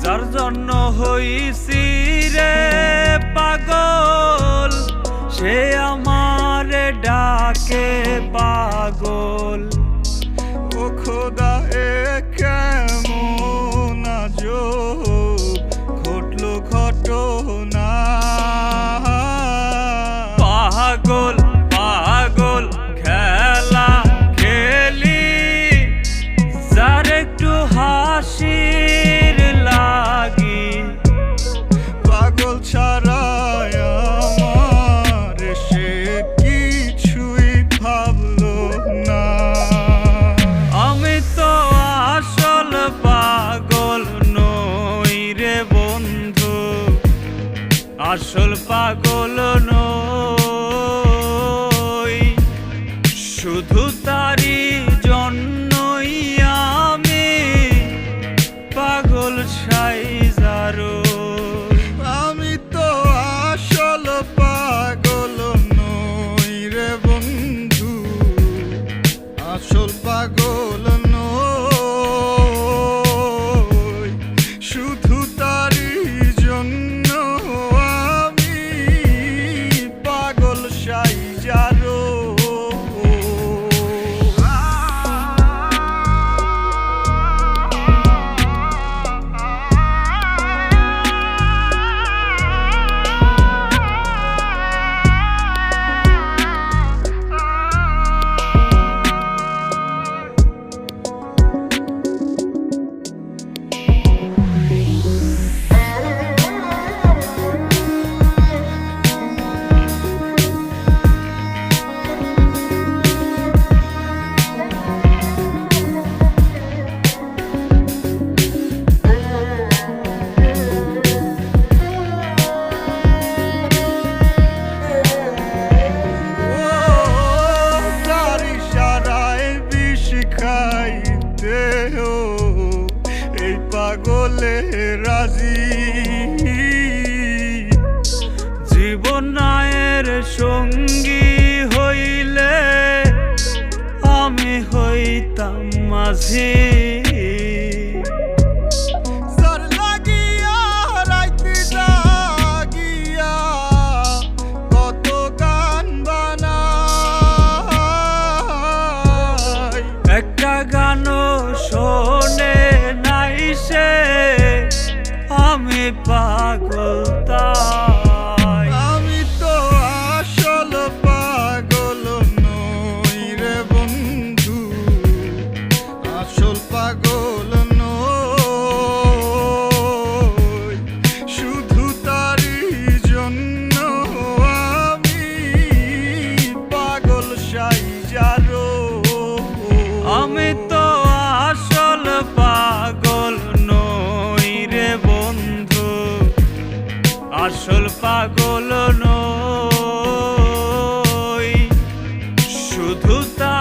যার জন্য হইছি রে পাগল, সে আমারে ডাকে পাগল। ও খোদা এ কেমন আজব ঘটলো ঘটনা। পাগল পাগল খেলা খেলি, যার একটু হাসির লাগি। পাগল ছাড়ায় আমার সে কিছুই ভাবলো না। আমি তো আসল পাগল নই রে বন্ধু, আসল পাগল নই। শুধু তারি জন্যই আমি পাগল সাইজারো। আমি তো আসল পাগল নই রে বন্ধু, আসল পাগল নই। শুধু তারি জন্য আমি পাগল সাইজারো। এই পাগলে রাজি, জীবনের সঙ্গী হইলে আমি হইতাম মাঝি। যার লাগিয়া রাইতে জাগিয়া কত গান বানাই। একটা গানও শোনে নাই সে, আমি পাগল তাই। আমি তো আসল পাগল নই রে বন্ধু, আসল পাগল নই। শুধু তারি জন্য আমি পাগল সাইজারো। আমি তো আসল পাগল নই রে বন্ধু, আসল পাগল নই। শুধু তা